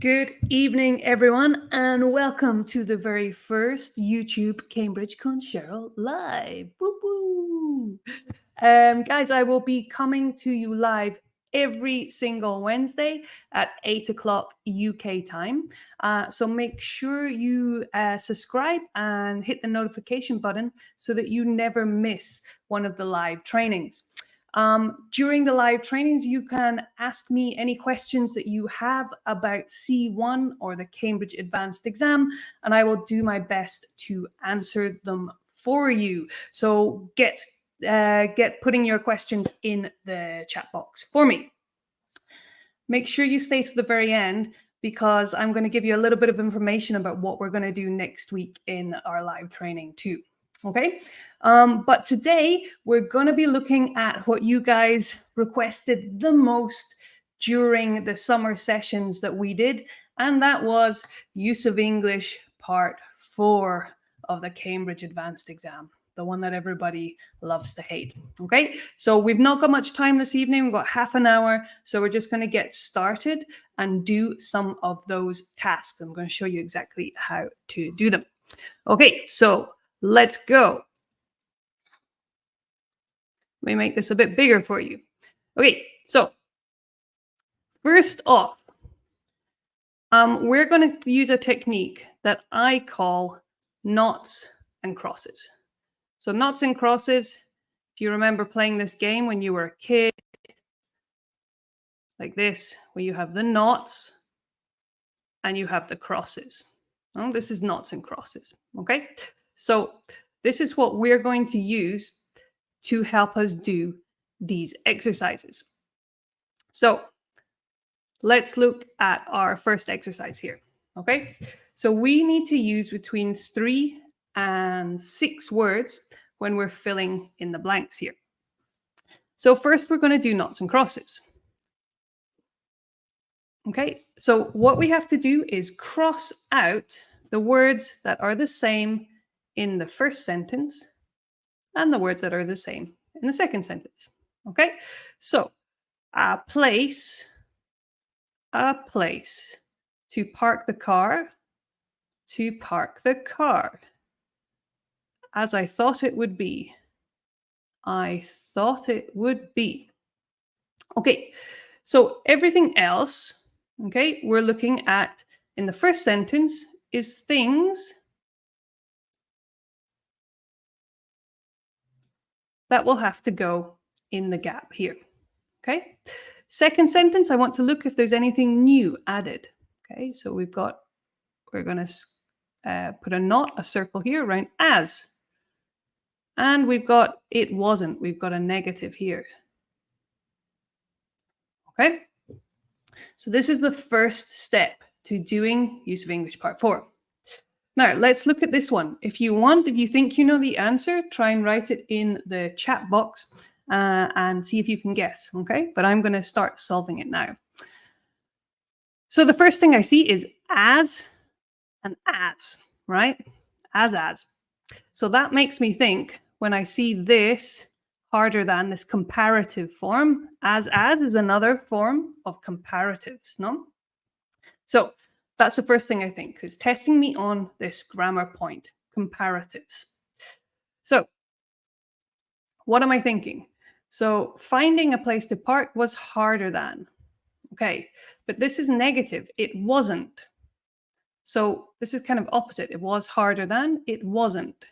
Good evening, everyone, and welcome to the very first YouTube Cambridge con Cheryl live. Woo woo! Guys, I will be coming to you live every single Wednesday at 8 o'clock UK time. So make sure you subscribe and hit the notification button so that you never miss one of the live trainings. During the live trainings, you can ask me any questions that you have about C1 or the Cambridge Advanced exam, and I will do my best to answer them for you. So get putting your questions in the chat box for me. Make sure you stay to the very end because I'm going to give you a little bit of information about what we're going to do next week in our live training too. Okay, but today we're going to be looking at what you guys requested the most during the summer sessions that we did, and that was use of English part 4 of the Cambridge Advanced exam, the one that everybody loves to hate. Okay, so we've not got much time this evening. We've got half an hour, so we're just going to get started and do some of those tasks. I'm going to show you exactly how to do them. Okay, so let's go. Let me make this a bit bigger for you. Okay, so first off, we're going to use a technique that I call knots and crosses. So knots and crosses, if you remember playing this game when you were a kid, like this, where you have the knots and you have the crosses. Oh, this is knots and crosses, okay? So this is what we're going to use to help us do these exercises. So let's look at our first exercise here, okay? So we need to use between 3 and 6 words when we're filling in the blanks here. So first we're going to do knots and crosses. Okay, so what we have to do is cross out the words that are the same in the first sentence and the words that are the same in the second sentence. Okay, so a place to park the car, to park the car. As I thought it would be. I thought it would be. Okay, so everything else, okay, we're looking at in the first sentence is things that will have to go in the gap here. Okay. Second sentence, I want to look if there's anything new added. Okay, so we're going to put a knot, a circle here around as. And we've got it wasn't. We've got a negative here. Okay. So this is the first step to doing use of English part 4. Now, let's look at this one. If you think you know the answer, try and write it in the chat box and see if you can guess, okay? But I'm going to start solving it now. So the first thing I see is as and as, right? As. So that makes me think when I see this harder than, this comparative form, as is another form of comparatives, no? So that's the first thing I think, is testing me on this grammar point, comparatives. So what am I thinking? So finding a place to park was harder than. Okay, but this is negative. It wasn't. So this is kind of opposite. It was harder than, it wasn't.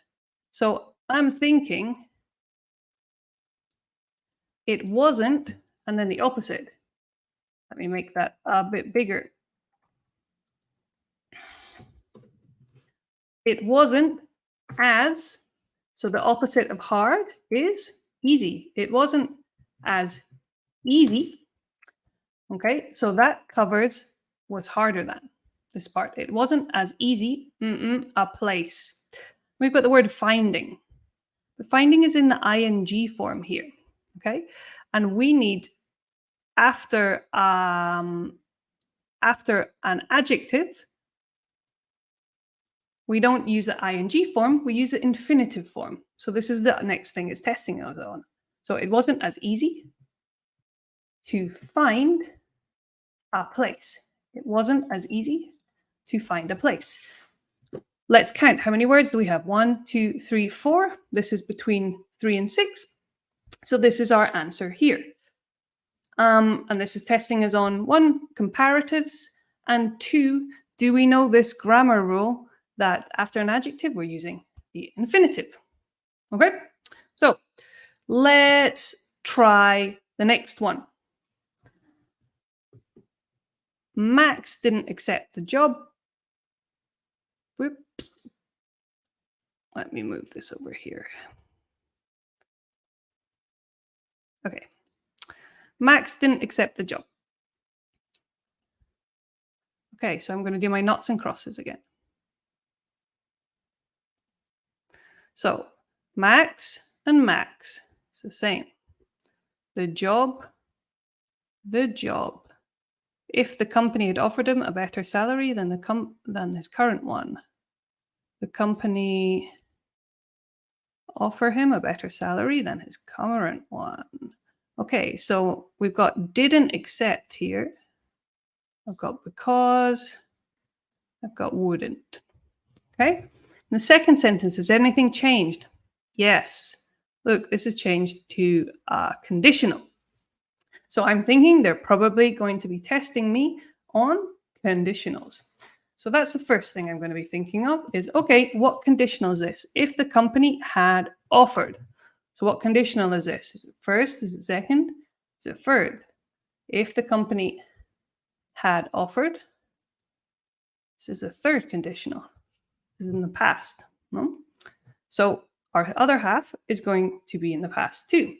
So I'm thinking it wasn't, and then the opposite. Let me make that a bit bigger. It wasn't as, so the opposite of hard is easy. It wasn't as easy. Okay, so that covers was harder than this part. It wasn't as easy, a place. We've got the word finding. The finding is in the ing form here, okay? And we need after an adjective, we don't use the ing form, we use the infinitive form. So this is the next thing is testing us on. So it wasn't as easy to find a place. It wasn't as easy to find a place. Let's count. How many words do we have? 1, 2, 3, 4. This is between 3 and 6. So this is our answer here. And this is testing us on 1, comparatives, and 2, do we know this grammar rule that after an adjective we're using the infinitive? Okay, so let's try the next one. Max didn't accept the job. Whoops. Let me move this over here. Okay. Max didn't accept the job. Okay, so I'm going to do my knots and crosses again. So Max and Max, it's the same. The job. If the company had offered him a better salary than his current one, the company offer him a better salary than his current one. Okay, so we've got didn't accept here. I've got because. I've got wouldn't. Okay. In the second sentence, has anything changed? Yes. Look, this has changed to conditional. So I'm thinking they're probably going to be testing me on conditionals. So that's the first thing I'm going to be thinking of is, okay, what conditional is this? If the company had offered. So what conditional is this? Is it first? Is it second? Is it third? If the company had offered, this is a third conditional. This is in the past. No? So our other half is going to be in the past too.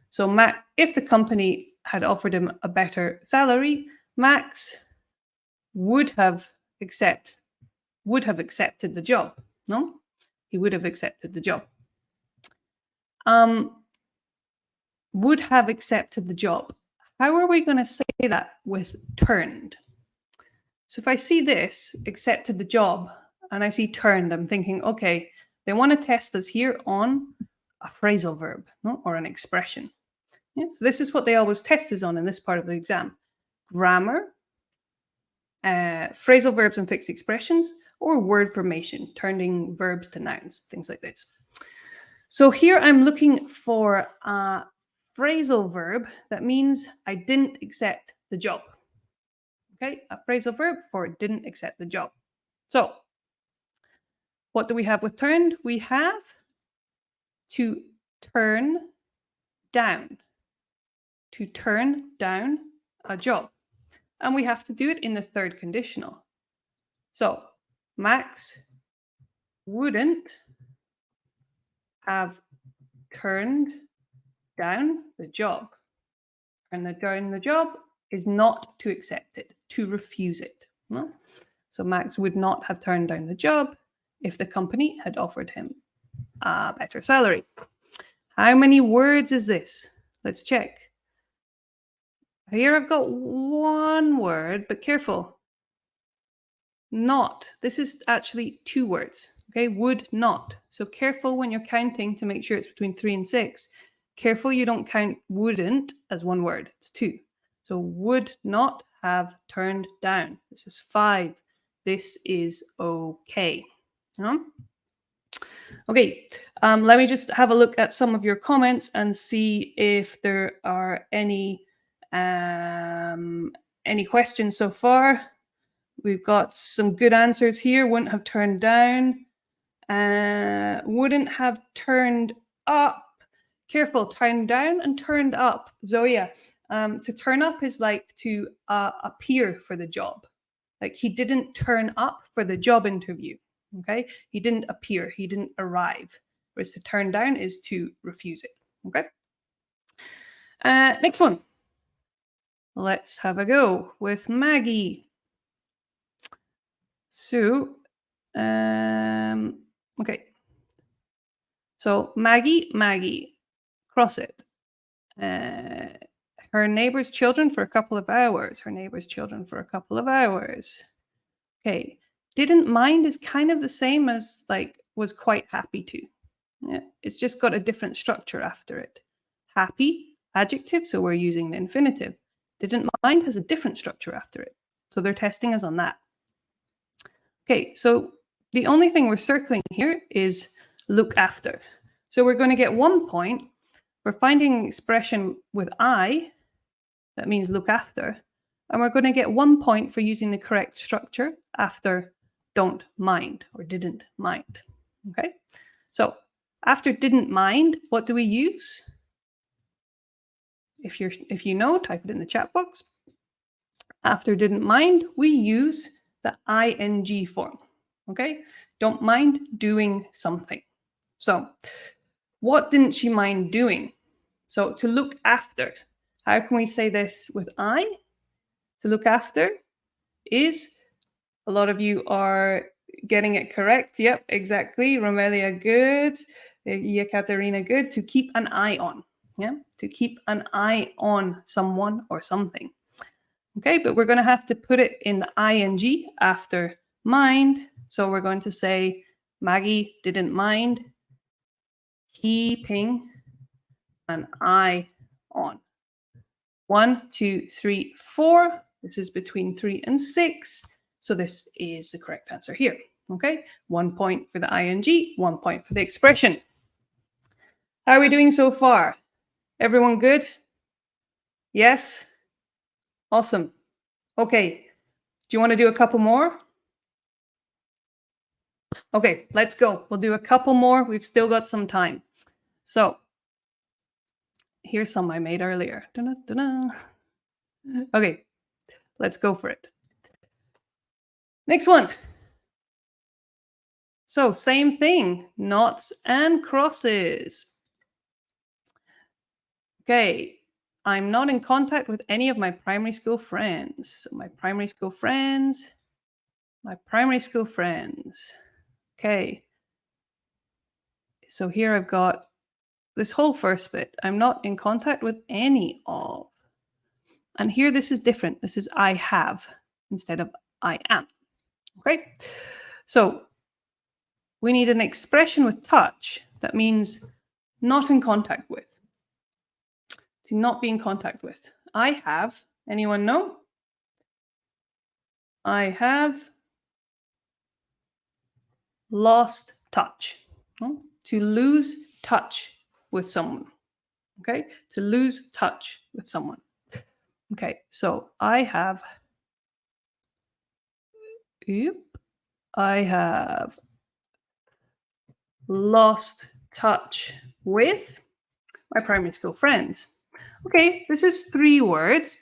So if the company had offered him a better salary, Max would have accepted the job. No, he would have accepted the job. Would have accepted the job. How are we going to say that with turned? So if I see this, accepted the job, and I see turned, I'm thinking, okay, they want to test us here on a phrasal verb, no? Or an expression. Yeah, so this is what they always test us on in this part of the exam. Grammar, phrasal verbs and fixed expressions, or word formation, turning verbs to nouns, things like this. So here I'm looking for a phrasal verb that means I didn't accept the job. Okay, a phrasal verb for didn't accept the job. So what do we have with turned? We have to turn down. To turn down a job. And we have to do it in the third conditional. So Max wouldn't have turned down the job. And down the job is not to accept it, to refuse it. No? So Max would not have turned down the job if the company had offered him a better salary. How many words is this? Let's check. Here I've got one word, but careful. Not. This is actually 2 words. Okay, would not. So careful when you're counting to make sure it's between 3 and 6. Careful you don't count wouldn't as 1 word. It's 2. So would not have turned down. This is 5. This is okay. Okay, let me just have a look at some of your comments and see if there are any questions so far. We've got some good answers here. Wouldn't have turned down. Wouldn't have turned up. Careful, turned down and turned up. Zoya, to turn up is like to appear for the job. Like he didn't turn up for the job interview. Okay, he didn't appear. He didn't arrive. Whereas to turn down is to refuse it. Okay. Next one. Let's have a go with Maggie. So, okay. So Maggie, cross it. Her neighbor's children for a couple of hours. Her neighbor's children for a couple of hours. Okay. Didn't mind is kind of the same as like was quite happy to. Yeah. It's just got a different structure after it. Happy, adjective, so we're using the infinitive. Didn't mind has a different structure after it. So they're testing us on that. Okay, so the only thing we're circling here is look after. So we're going to get 1 point for finding an expression with I, that means look after, and we're going to get 1 point for using the correct structure after don't mind or didn't mind. Okay, so after didn't mind, what do we use? If you know, type it in the chat box. After didn't mind, we use the ing form. Okay, don't mind doing something. So what didn't she mind doing? So to look after, how can we say this with I? To look after is, a lot of you are getting it correct. Yep, exactly. Romelia, good. Katerina, good. To keep an eye on. Yeah, to keep an eye on someone or something. Okay, but we're going to have to put it in the ing after mind. So we're going to say Maggie didn't mind keeping an eye on. 1, 2, 3, 4. This is between 3 and 6. So this is the correct answer here. Okay, 1 point for the ing, 1 point for the expression. How are we doing so far? Everyone good? Yes? Awesome. Okay, do you want to do a couple more? Okay, let's go. We'll do a couple more. We've still got some time. So here's some I made earlier. Dun-dun-dun-dun. Okay, let's go for it. Next one. So same thing, knots and crosses. Okay, I'm not in contact with any of my primary school friends. So my primary school friends. Okay. So here I've got this whole first bit. I'm not in contact with any of. And here this is different. This is I have instead of I am. Okay. So we need an expression with touch. That means not in contact with. To not be in contact with. I have. Anyone know? I have lost touch. To lose touch with someone. Okay. To lose touch with someone. Okay. So I have. I have lost touch with my primary school friends. Okay, this is 3 words.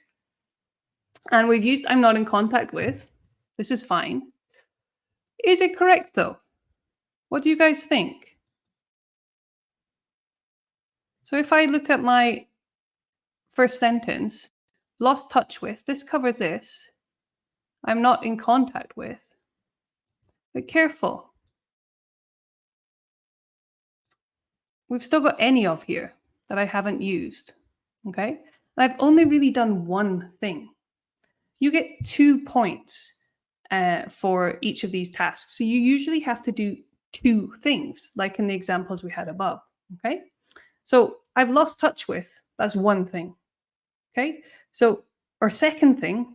And we've used I'm not in contact with. This is fine. Is it correct though? What do you guys think? So if I look at my first sentence, lost touch with, this covers this. I'm not in contact with. But careful. We've still got any of here that I haven't used. Okay? And I've only really done one thing. You get 2 points for each of these tasks. So you usually have to do 2 things, like in the examples we had above. Okay? So I've lost touch with, that's one thing. Okay? So our second thing,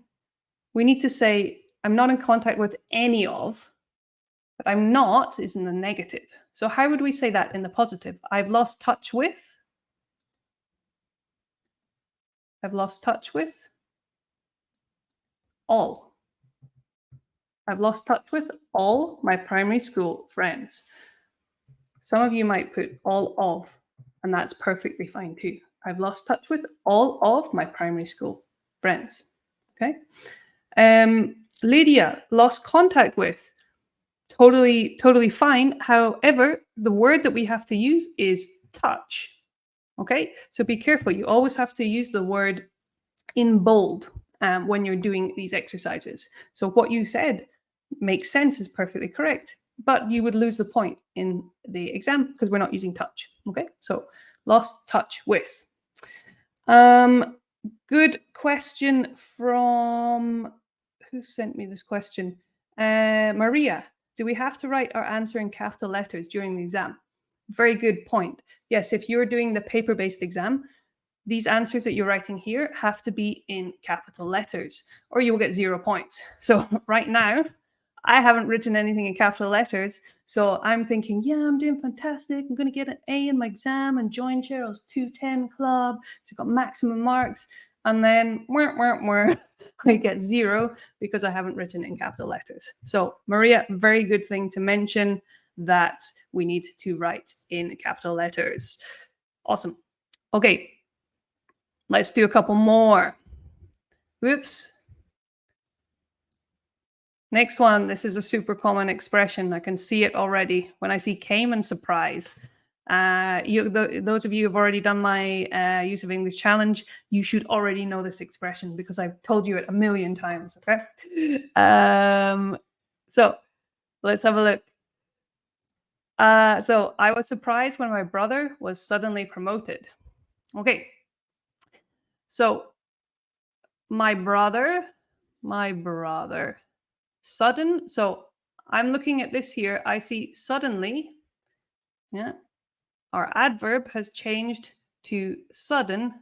we need to say, I'm not in contact with any of, but I'm not is in the negative. So how would we say that in the positive? I've lost touch with. I've lost touch with all. I've lost touch with all my primary school friends. Some of you might put all of, and that's perfectly fine too. I've lost touch with all of my primary school friends. Okay. Lydia, lost contact with. Totally fine. However, the word that we have to use is touch. Okay. So be careful. You always have to use the word in bold when you're doing these exercises. So what you said makes sense, is perfectly correct, but you would lose the point in the exam because we're not using touch. Okay, so lost touch with. Good question from, who sent me this question? Maria, do we have to write our answer in capital letters during the exam? Very good point. Yes, if you're doing the paper-based exam, these answers that you're writing here have to be in capital letters or you will get 0 points. So right now, I haven't written anything in capital letters. So I'm thinking, yeah, I'm doing fantastic. I'm going to get an A in my exam and join Cheryl's 210 club. So I've got maximum marks. And then I get 0 because I haven't written in capital letters. So Maria, very good thing to mention that we need to write in capital letters. Awesome. Okay, let's do a couple more. Whoops. Next one, this is a super common expression. I can see it already when I see came and surprise. Those of you who have already done my use of English challenge, you should already know this expression because I've told you it a million times. Okay, so let's have a look. So I was surprised when my brother was suddenly promoted. Okay, so my brother, sudden. So I'm looking at this here. I see suddenly. Yeah, our adverb has changed to sudden,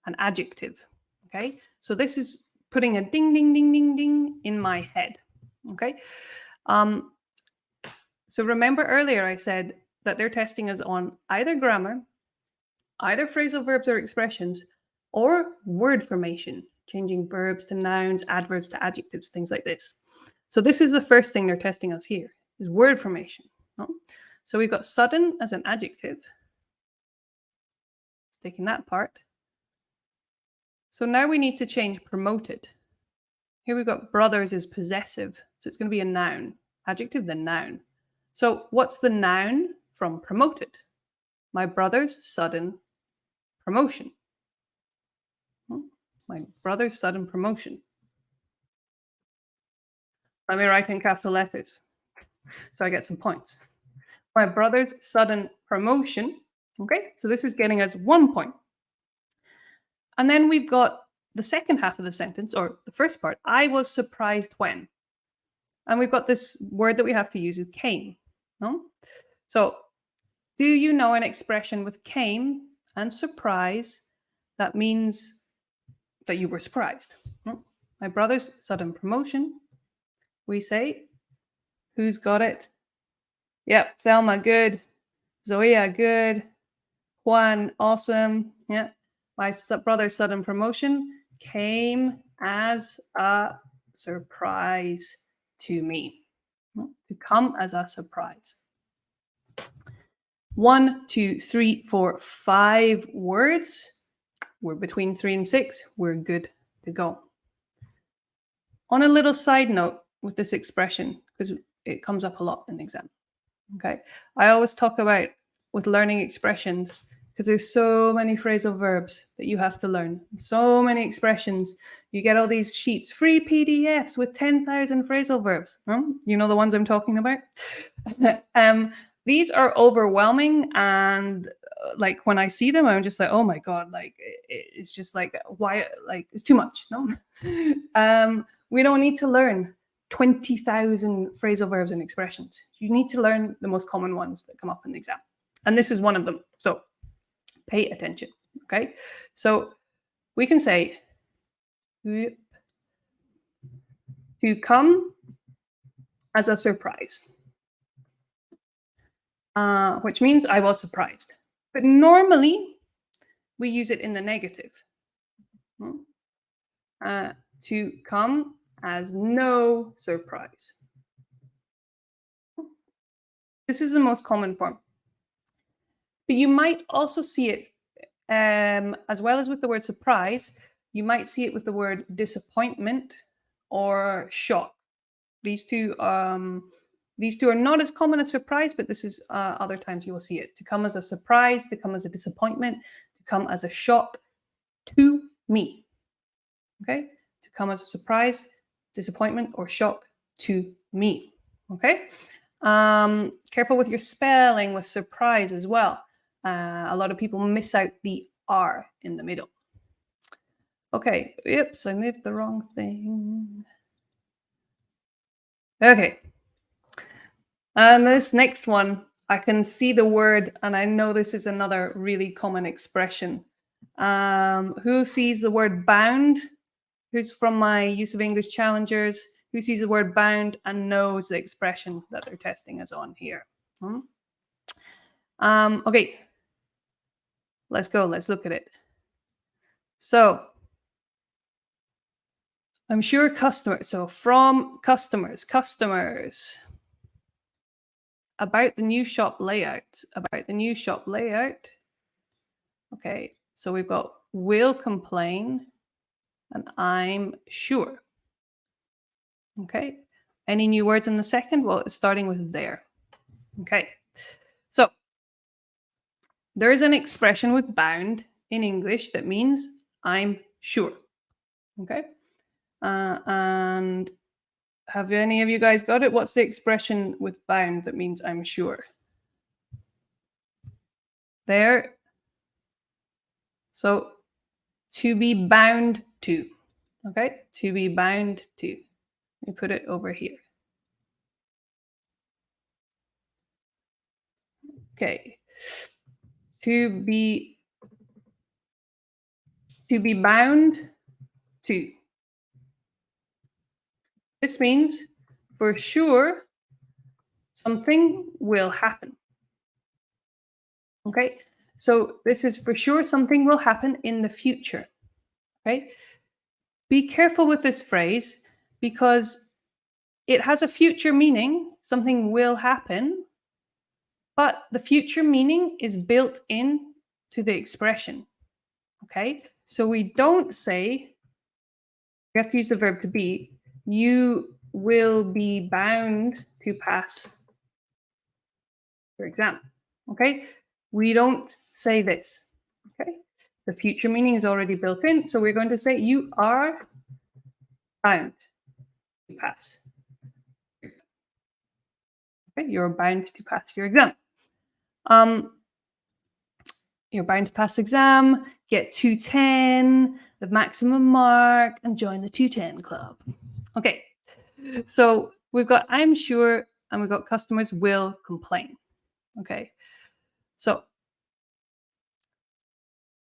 an adjective. Okay, so this is putting a ding, ding, ding, ding, ding in my head. Okay, so remember earlier I said that they're testing us on either grammar, either phrasal verbs or expressions, or word formation, changing verbs to nouns, adverbs to adjectives, things like this. So this is the first thing they're testing us here, is word formation. No? So we've got sudden as an adjective. Taking that part. So now we need to change promoted. Here we've got brothers is possessive. So it's going to be a noun. Adjective, then noun. So what's the noun from promoted? My brother's sudden promotion. My brother's sudden promotion. Let me write in capital letters so I get some points. My brother's sudden promotion. Okay, so this is getting us 1 point. And then we've got the second half of the sentence, or the first part. I was surprised when. And we've got this word that we have to use is came. No? So do you know an expression with came and surprise that means that you were surprised? No? My brother's sudden promotion. We say, who's got it? Yep, Thelma, good. Zoya, good. Juan, awesome. Yeah. My brother's sudden promotion came as a surprise to me. To come as a surprise. 1, 2, 3, 4, 5 words. We're between 3 and 6. We're good to go. On a little side note with this expression, because it comes up a lot in the exam. Okay. I always talk about with learning expressions because there's so many phrasal verbs that you have to learn. So many expressions. You get all these sheets, free PDFs with 10,000 phrasal verbs. You know the ones I'm talking about? These are overwhelming, and like when I see them, I'm just like, oh my God, like it's just like, why, like it's too much. No, we don't need to learn 20,000 phrasal verbs and expressions. You need to learn the most common ones that come up in the exam. And this is one of them. So pay attention. Okay. So we can say to come as a surprise, which means I was surprised. But normally we use it in the negative. To come as no surprise. This is the most common form. But you might also see it, as well as with the word surprise, you might see it with the word disappointment or shock. These two are not as common as surprise, but this is other times you will see it. To come as a surprise, to come as a disappointment, to come as a shock to me. Okay? To come as a surprise, disappointment, or shock to me. Okay? Careful with your spelling with surprise as well. A lot of people miss out the R in the middle. Okay, oops, I moved the wrong thing. Okay. And this next one, I can see the word, and I know this is another really common expression. Who sees the word bound? Who's from my use of English challengers? Who sees the word bound and knows the expression that they're testing us on here? Hmm? Okay, let's go. Let's look at it. So I'm sure customers. So from customers, about the new shop layout, Okay, so we've got will complain and I'm sure. Okay, any new words in the second? Well, it's starting with there. Okay, so there is an expression with bound in English that means I'm sure. Okay, and have any of you guys got it? What's the expression with bound that means I'm sure? There. So to be bound to. Okay, to be bound to. Let me put it over here. Okay, to be bound to. This means for sure something will happen. Okay, so this is for sure something will happen in the future. Okay, be careful with this phrase because it has a future meaning, something will happen, but the future meaning is built in to the expression. Okay, so we don't say, we have to use the verb to be, you will be bound to pass your exam. Okay, we don't say this. Okay, the future meaning is already built in, so we're going to say you are bound to pass. Okay, you're bound to pass your exam. You're bound to pass exam, get 210, the maximum mark, and join the 210 club. Okay, so we've got I'm sure, and we've got customers will complain. Okay, so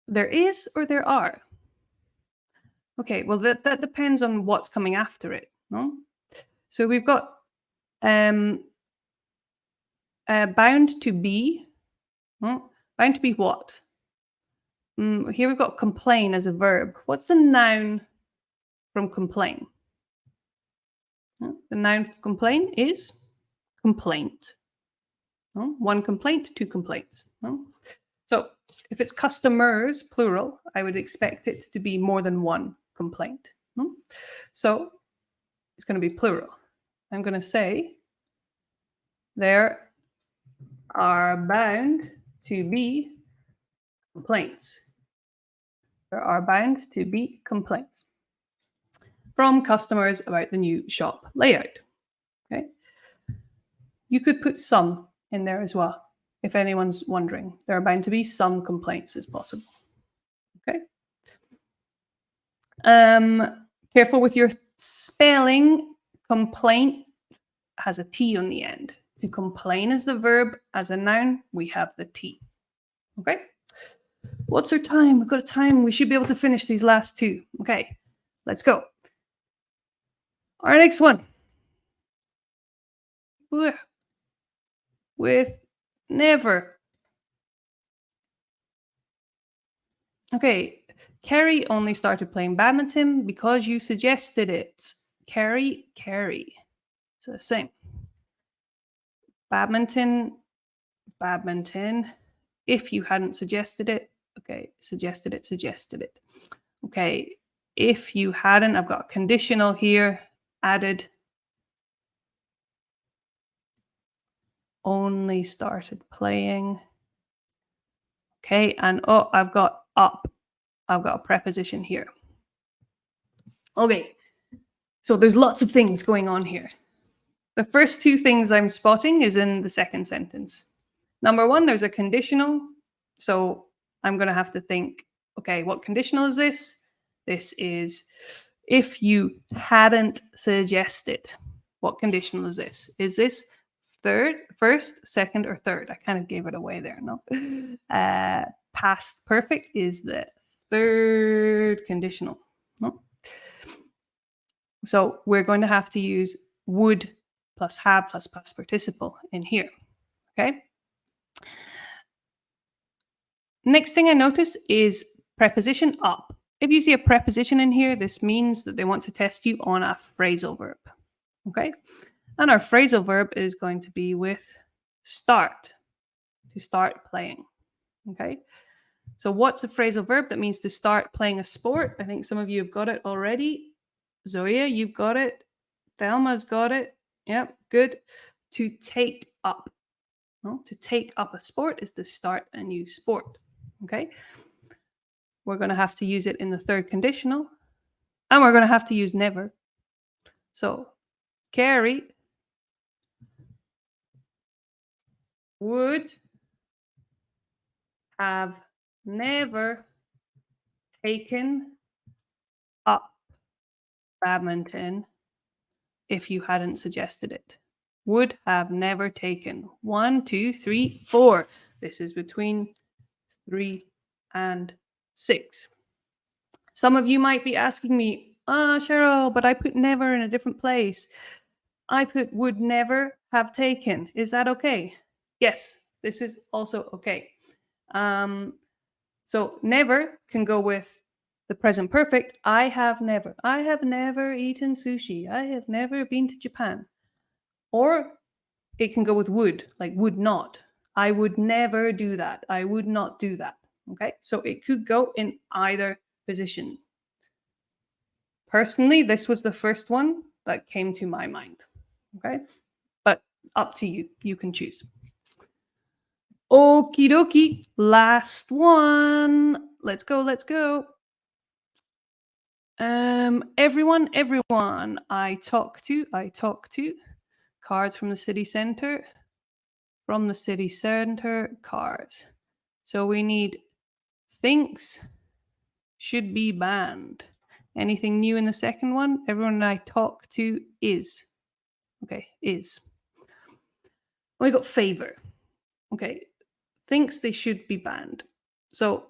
there is or there are. Okay, well that depends on what's coming after it. No? So we've got bound to be. Bound to be what? Here we've got complain as a verb. What's the noun from complain? The noun for complain is complaint. One complaint, two complaints. So if it's customers, plural, I would expect it to be more than one complaint. So it's going to be plural. I'm going to say there are bound to be complaints. There are bound to be complaints from customers about the new shop layout. Okay. You could put some in there as well. If anyone's wondering, there are bound to be some complaints as possible. Okay. Careful with your spelling. Complaint has a T on the end. To complain is the verb. As a noun, we have the T. Okay. What's our time? We've got a time. We should be able to finish these last two. Okay. Let's go. Our next one. With never. Okay, Carrie only started playing badminton because you suggested it. Carrie. So the same. Badminton. If you hadn't suggested it. Okay, suggested it. Okay, if you hadn't, I've got a conditional here, added. Only started playing. Okay, and oh, I've got up. I've got a preposition here. Okay, so there's lots of things going on here. The first two things I'm spotting is in the second sentence. Number one, there's a conditional. So I'm going to have to think, okay, what conditional is this? This is if you hadn't suggested. What conditional is this? Is this first, second, or third? I kind of gave it away there, no? Past perfect is the third conditional. No? So we're going to have to use would plus have plus past participle in here. Okay. Next thing I notice is preposition up. If you see a preposition in here, this means that they want to test you on a phrasal verb. Okay. And our phrasal verb is going to be with start, to start playing. Okay. So what's a phrasal verb? That means to start playing a sport. I think some of you have got it already. Zoya, you've got it. Thelma's got it. Yep, good. To take up. Well, to take up a sport is to start a new sport. Okay. We're going to have to use it in the third conditional. And we're going to have to use never. So Carrie would have never taken up badminton if you hadn't suggested it. Would have never taken. 1, 2, 3, 4. This is between 3 and 6. Some of you might be asking me, Cheryl, but I put never in a different place. I put would never have taken. Is that okay? Yes, this is also okay. So never can go with the present perfect. I have never. I have never eaten sushi. I have never been to Japan. Or it can go with would, like would not. I would never do that. I would not do that. Okay, so it could go in either position. Personally, this was the first one that came to my mind. Okay, but up to you. You can choose. Okie dokie. Last one. Let's go. Let's go. Everyone. I talk to. Cards from the city center. From the city center, cards. So we need thinks should be banned. Anything new in the second one? Everyone I talk to is. Okay, is. We got favor. Okay, thinks they should be banned. So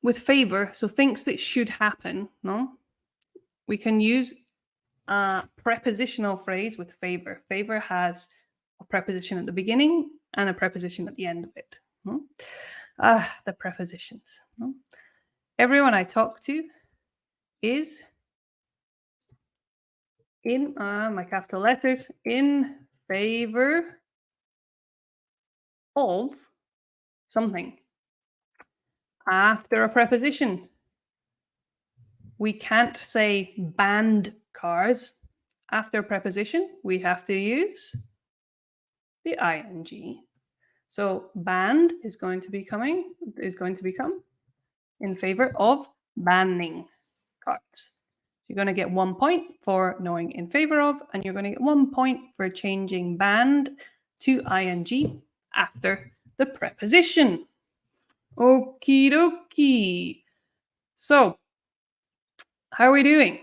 with favor, so thinks that should happen, no? We can use a prepositional phrase with favor. Favor has a preposition at the beginning and a preposition at the end of it. No? The prepositions. No? Everyone I talk to is in my capital letters in favor of something. After a preposition, we can't say banned cars. After a preposition, we have to use the ing. So banned is going to become in favor of banning cards. You're going to get 1 point for knowing in favor of, and you're going to get 1 point for changing banned to ing after the preposition. Okie dokie. So, how are we doing?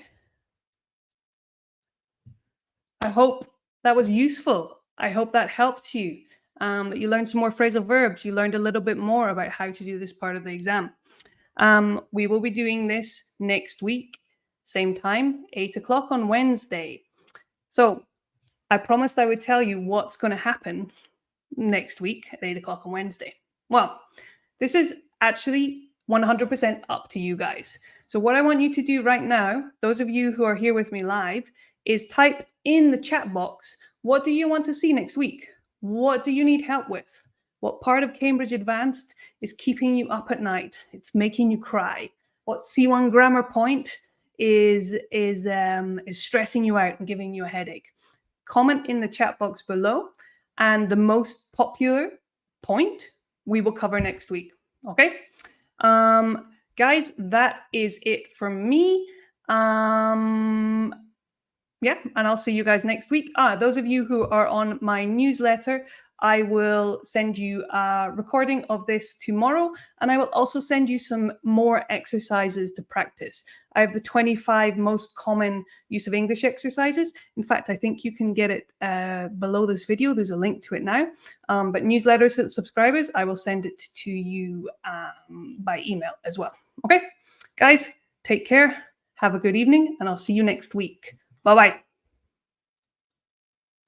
I hope that was useful. I hope that helped you. That you learned some more phrasal verbs. You learned a little bit more about how to do this part of the exam. We will be doing this next week, same time, 8 o'clock on Wednesday. So I promised I would tell you what's going to happen next week at 8 o'clock on Wednesday. Well, this is actually 100% up to you guys. So what I want you to do right now, those of you who are here with me live, is type in the chat box, what do you want to see next week? What do you need help with? What part of Cambridge Advanced is keeping you up at night? It's making you cry. What C1 grammar point is stressing you out and giving you a headache? Comment in the chat box below, and the most popular point we will cover next week. Okay, guys, that is it from me. Yeah, and I'll see you guys next week. Those of you who are on my newsletter, I will send you a recording of this tomorrow, and I will also send you some more exercises to practice. I have the 25 most common use of English exercises. In fact, I think you can get it below this video. There's a link to it now. But newsletter subscribers, I will send it to you by email as well. Okay, guys, take care. Have a good evening, and I'll see you next week. Bye bye.